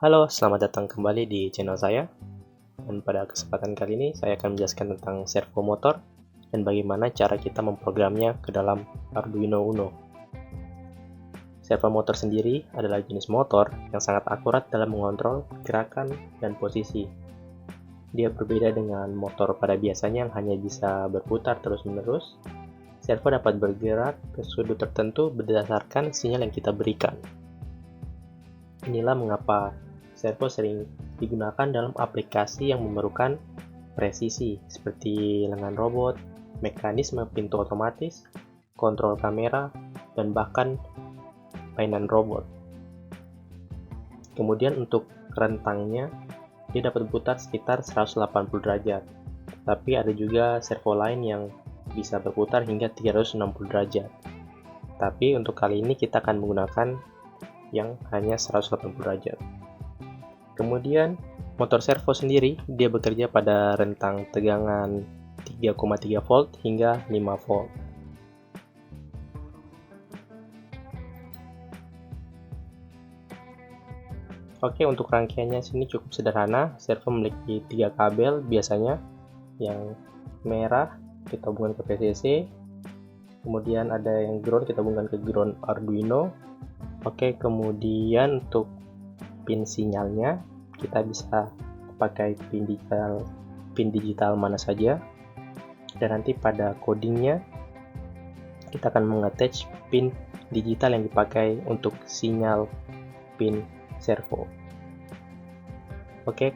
Halo, selamat datang kembali di channel saya. Dan pada kesempatan kali ini saya akan menjelaskan tentang servo motor dan bagaimana cara kita memprogramnya ke dalam Arduino Uno. Servo motor sendiri adalah jenis motor yang sangat akurat dalam mengontrol gerakan dan posisi. Dia berbeda dengan motor pada biasanya yang hanya bisa berputar terus-menerus. Servo dapat bergerak ke sudut tertentu berdasarkan sinyal yang kita berikan. Inilah mengapa servo sering digunakan dalam aplikasi yang memerlukan presisi seperti lengan robot, mekanisme pintu otomatis, kontrol kamera, dan bahkan mainan robot. Kemudian untuk rentangnya, dia dapat berputar sekitar 180 derajat. Tapi ada juga servo lain yang bisa berputar hingga 360 derajat. Tapi untuk kali ini kita akan menggunakan yang hanya 180 derajat. Kemudian motor servo sendiri dia bekerja pada rentang tegangan 3,3 volt hingga 5 volt. Oke, untuk rangkaiannya sini cukup sederhana. Servo memiliki 3 kabel biasanya. Yang merah kita hubungkan ke PCC. Kemudian ada yang ground kita hubungkan ke ground Arduino. Oke, kemudian untuk pin sinyalnya kita bisa pakai pin digital mana saja, dan nanti pada codingnya kita akan mengattach pin digital yang dipakai untuk sinyal pin servo. Oke,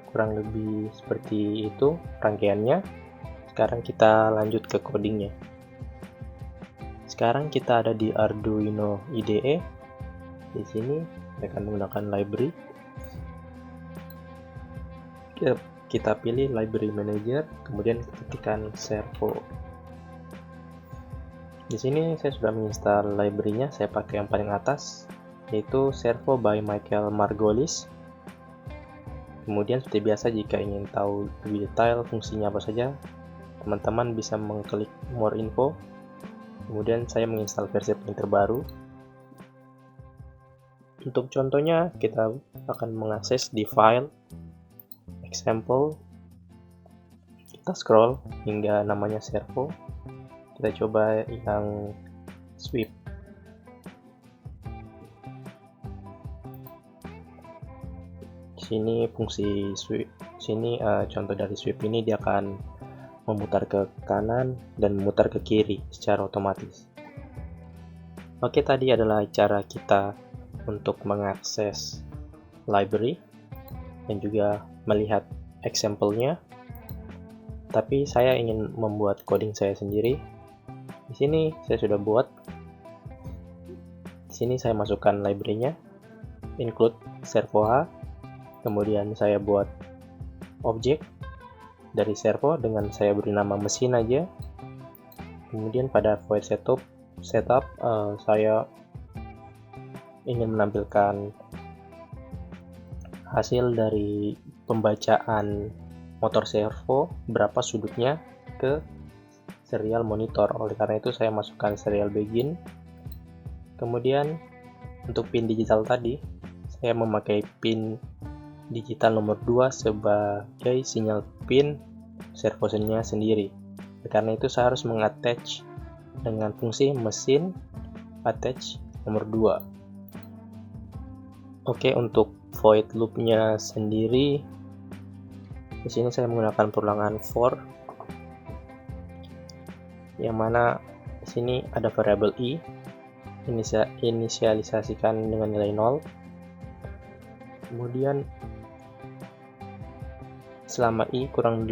kurang lebih seperti itu rangkaiannya. Sekarang kita lanjut ke codingnya. Sekarang kita ada di Arduino IDE. Di sini saya akan menggunakan library. Kita pilih library manager, kemudian ketikkan servo. Di sini saya sudah menginstal library-nya. Saya pakai yang paling atas, yaitu servo by Michael Margolis. Kemudian seperti biasa, jika ingin tahu lebih detail fungsinya apa saja, teman-teman bisa mengklik more info. Kemudian saya menginstal versi paling terbaru. Untuk contohnya, kita akan mengakses di file example. Kita scroll hingga namanya servo. Kita coba yang sweep. Sini fungsi sweep. Sini contoh dari sweep ini dia akan memutar ke kanan dan memutar ke kiri secara otomatis. Oke, tadi adalah cara kita untuk mengakses library dan juga melihat example-nya. Tapi saya ingin membuat coding saya sendiri. Di sini saya sudah buat. Di sini saya masukkan library-nya, include servo H. Kemudian saya buat objek dari servo dengan saya beri nama mesin aja. Kemudian pada void setup saya ingin menampilkan hasil dari pembacaan motor servo berapa sudutnya ke serial monitor. Oleh karena itu saya masukkan serial begin. Kemudian untuk pin digital tadi saya memakai pin digital nomor 2 sebagai sinyal pin servonya sendiri. Oleh karena itu saya harus mengattach dengan fungsi mesin attach nomor 2. Oke, untuk void loop-nya sendiri di sini saya menggunakan perulangan for, yang mana di sini ada variabel i, inisialisasikan dengan nilai 0. Kemudian selama i kurang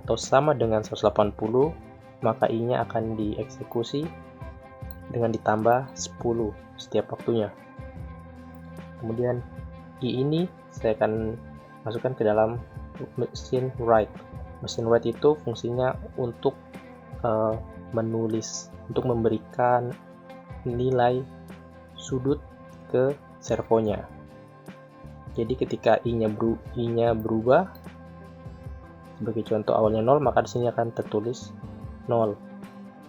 atau sama dengan 180, maka i-nya akan dieksekusi dengan ditambah 10 setiap waktunya. Kemudian i ini saya akan masukkan ke dalam mesin write. Mesin write itu fungsinya untuk memberikan nilai sudut ke servonya. Jadi ketika i-nya berubah, sebagai contoh awalnya 0, maka di sini akan tertulis 0.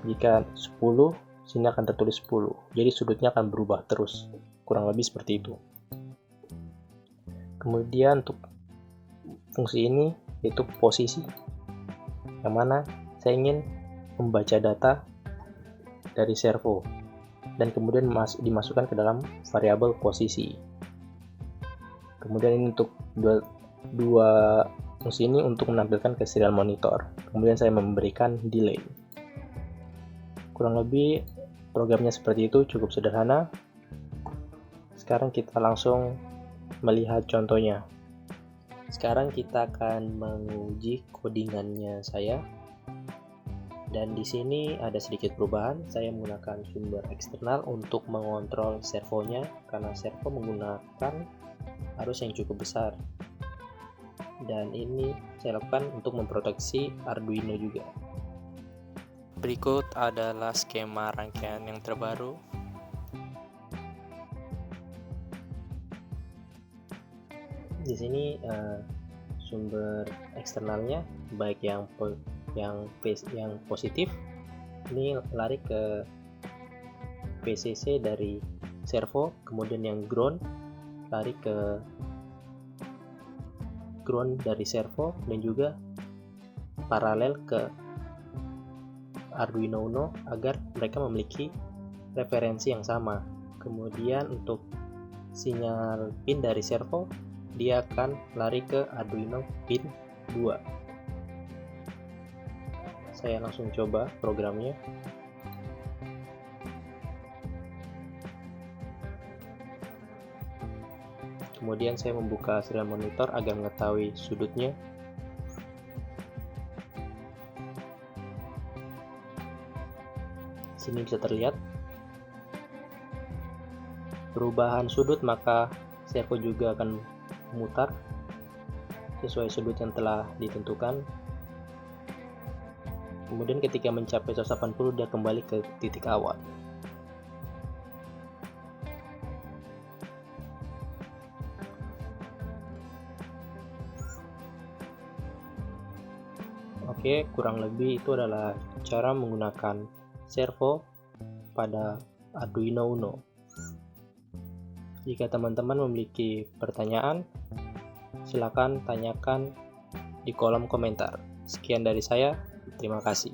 Jika 10, sini akan tertulis 10. Jadi sudutnya akan berubah terus. Kurang lebih seperti itu. Kemudian untuk fungsi ini yaitu posisi, yang mana saya ingin membaca data dari servo dan kemudian dimasukkan ke dalam variabel posisi. Kemudian ini untuk dua fungsi ini untuk menampilkan ke serial monitor. Kemudian saya memberikan delay. Kurang lebih programnya seperti itu, cukup sederhana. Sekarang kita langsung melihat contohnya. Sekarang kita akan menguji codingannya saya. Dan di sini ada sedikit perubahan. Saya menggunakan sumber eksternal untuk mengontrol servonya karena servo menggunakan arus yang cukup besar. Dan ini saya lakukan untuk memproteksi Arduino juga. Berikut adalah skema rangkaian yang terbaru. Di sini sumber eksternalnya baik yang positif ini lari ke PCC dari servo, kemudian yang ground lari ke ground dari servo dan juga paralel ke Arduino Uno agar mereka memiliki referensi yang sama. Kemudian untuk sinyal pin dari servo dia akan lari ke Arduino pin 2. Saya langsung coba programnya. Kemudian saya membuka serial monitor agar mengetahui sudutnya. Sini bisa terlihat perubahan sudut, maka servo juga akan memutar sesuai sudut yang telah ditentukan. Kemudian ketika mencapai 180 dia kembali ke titik awal. Oke, kurang lebih itu adalah cara menggunakan servo pada Arduino Uno. Jika teman-teman memiliki pertanyaan, silakan tanyakan di kolom komentar. Sekian dari saya, terima kasih.